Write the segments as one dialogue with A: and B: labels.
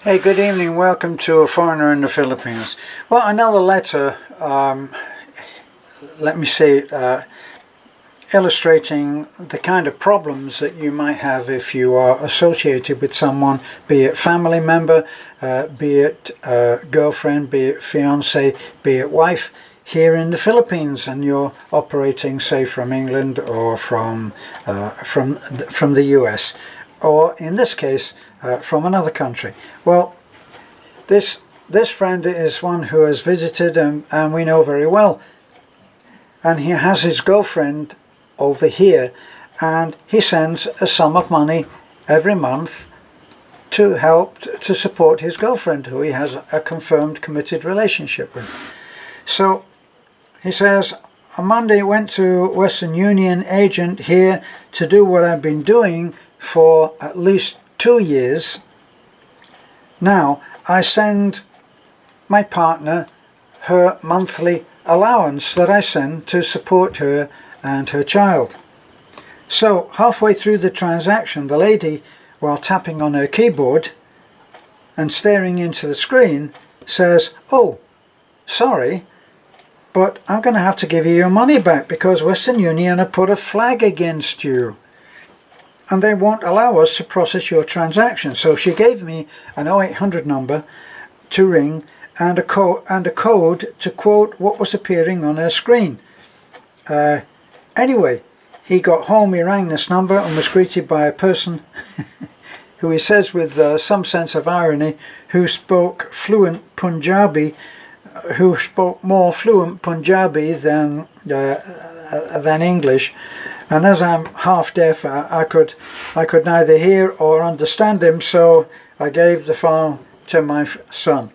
A: Hey, good evening. Welcome to A Foreigner in the Philippines. Well, another letter, let me say, illustrating the kind of problems that you might have if you are associated with someone, be it family member, be it girlfriend, be it fiance, be it wife, here in the Philippines, and you're operating, say, from England or from the US, or in this case, from another country. Well, this friend is one who has visited and we know very well, and he has his girlfriend over here, and he sends a sum of money every month to help to support his girlfriend, who he has a confirmed committed relationship with. So he says, on Monday went to Western Union agent here to do what I've been doing for at least 2 years. Now I send my partner her monthly allowance that I send to support her and her child. So halfway through the transaction, the lady, while tapping on her keyboard and staring into the screen, says, "Oh, sorry, but I'm going to have to give you your money back because Western Union have put a flag against you and they won't allow us to process your transaction." So she gave me an 0800 number to ring and a code to quote what was appearing on her screen. Anyway, he got home, he rang this number and was greeted by a person who he says with some sense of irony, who spoke fluent Punjabi, who spoke more fluent Punjabi than English. And as I'm half deaf, I could neither hear or understand him, so I gave the phone to my son.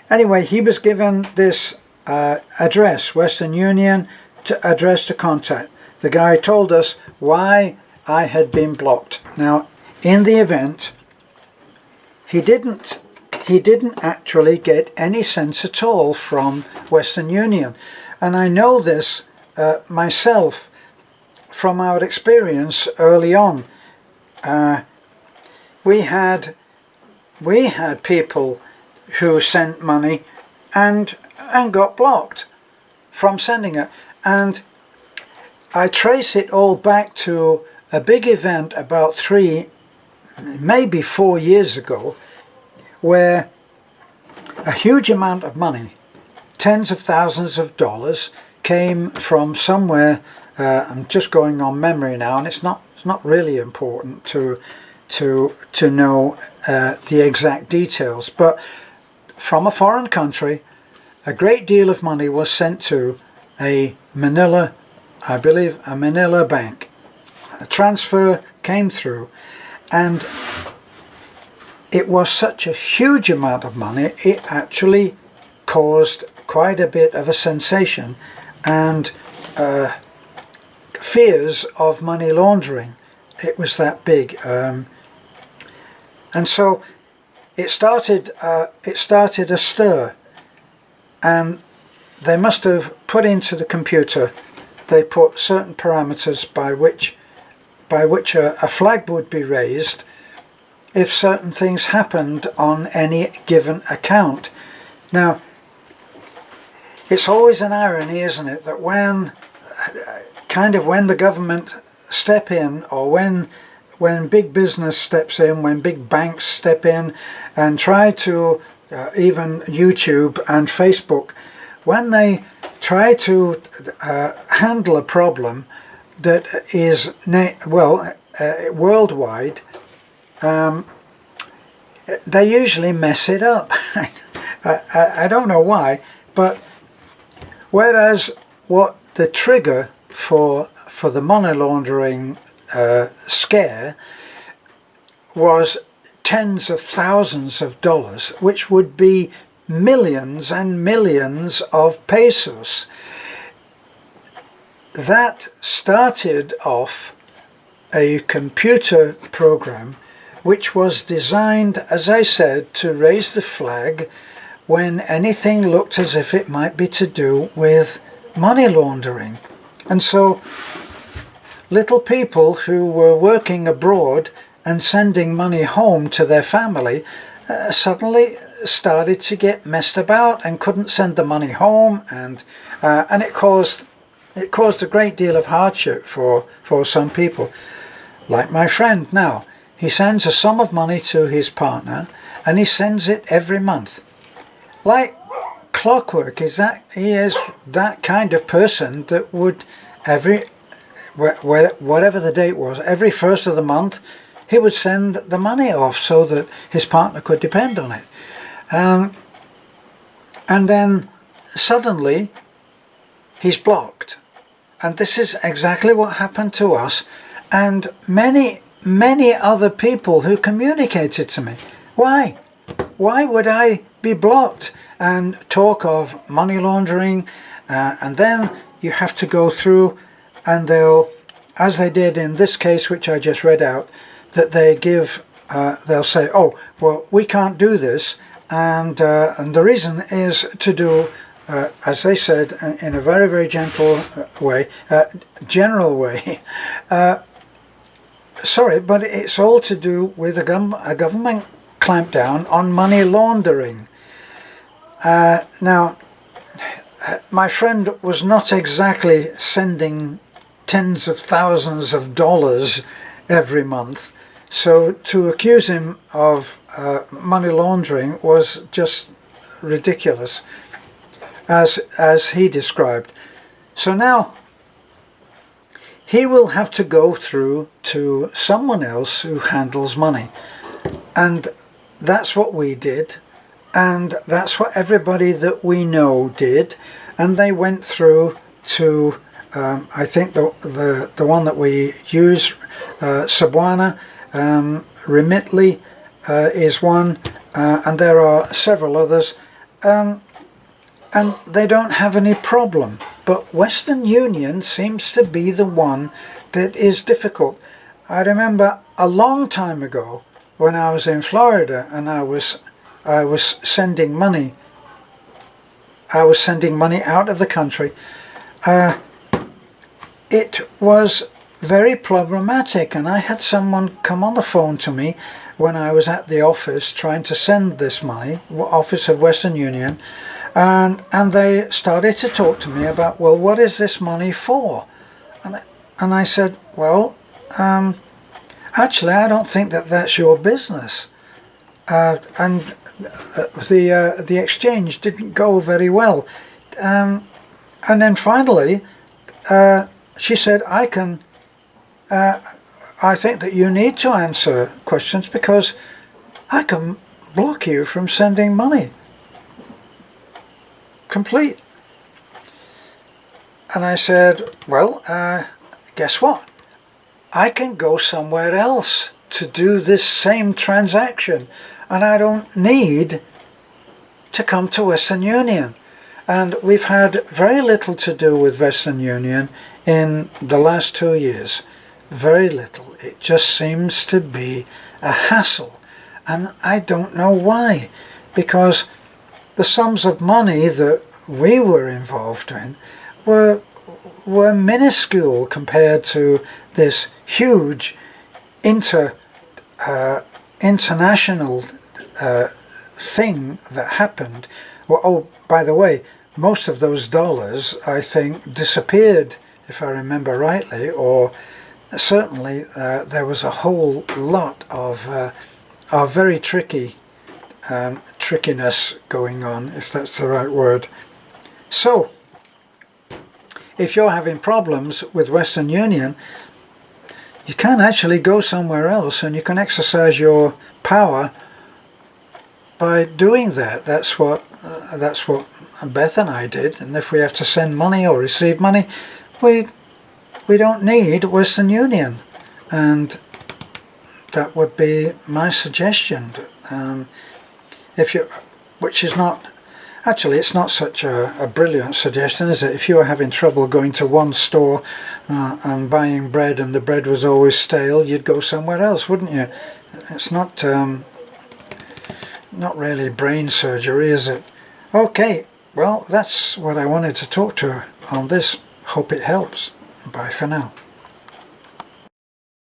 A: Anyway, he was given this address, Western Union, address to contact. The guy told us why I had been blocked. Now, in the event, he didn't actually get any sense at all from Western Union. And I know this myself from our experience early on. We had people who sent money and got blocked from sending it. And I trace it all back to a big event about 3, maybe 4 years ago, where a huge amount of money, tens of thousands of dollars, came from somewhere. I'm just going on memory now, and it's not really important to know the exact details, but from a foreign country, a great deal of money was sent to a Manila, I believe, a Manila bank. A transfer came through, and it was such a huge amount of money, it actually caused quite a bit of a sensation and fears of money laundering. It was that big, and so it started a stir, and they must have put into the computer, they put certain parameters by which a flag would be raised if certain things happened on any given account. Now, it's always an irony, isn't it, that when the government step in, or when big business steps in, when big banks step in and try to, even YouTube and Facebook, when they try to handle a problem that is worldwide, they usually mess it up. I don't know why, but whereas what the trigger for the money laundering scare was tens of thousands of dollars, which would be millions and millions of pesos. That started off a computer program which was designed, as I said, to raise the flag when anything looked as if it might be to do with money laundering. And so little people who were working abroad and sending money home to their family suddenly started to get messed about and couldn't send the money home, and it caused a great deal of hardship for some people. Like my friend now, he sends a sum of money to his partner, and he sends it every month. Like clockwork. He is that kind of person that would whatever the date was, every first of the month, he would send the money off so that his partner could depend on it. And then suddenly he's blocked. And this is exactly what happened to us and many other people who communicated to me. Why would I be blocked? And talk of money laundering, and then you have to go through, and they'll, as they did in this case which I just read out, that they'll say, oh, well, we can't do this, and the reason is to do, as they said, in a very, very gentle way, general way, sorry, but it's all to do with a government clampdown on money laundering. Now, my friend was not exactly sending tens of thousands of dollars every month, so to accuse him of money laundering was just ridiculous, as he described. So now he will have to go through to someone else who handles money, and that's what we did. And that's what everybody that we know did, and they went through to I think the one that we use, Cebuana, Remitly is one, and there are several others, and they don't have any problem. But Western Union seems to be the one that is difficult. I remember a long time ago when I was in Florida and I was sending money. I was sending money out of the country. It was very problematic, and I had someone come on the phone to me when I was at the office trying to send this money, Office of Western Union, and they started to talk to me about, well, what is this money for? And I said, well, actually, I don't think that's your business. And the exchange didn't go very well, and then finally she said, I think that you need to answer questions because I can block you from sending money. Complete. And I said, well, guess what? I can go somewhere else to do this same transaction, and I don't need to come to Western Union. And we've had very little to do with Western Union in the last 2 years. Very little. It just seems to be a hassle. And I don't know why. Because the sums of money that we were involved in were minuscule compared to this huge international thing that happened. Well, oh, by the way, most of those dollars, I think, disappeared, if I remember rightly, or certainly there was a whole lot of very trickiness going on, if that's the right word. So, if you're having problems with Western Union, you can actually go somewhere else and you can exercise your power by doing that. That's what Beth and I did. And if we have to send money or receive money, we don't need Western Union. And that would be my suggestion. Which is not, actually it's not such a brilliant suggestion, is it? If you were having trouble going to one store and buying bread and the bread was always stale, you'd go somewhere else, wouldn't you? It's not really brain surgery, is it? Okay, well, that's what I wanted to talk to on this. Hope it helps. Bye for now.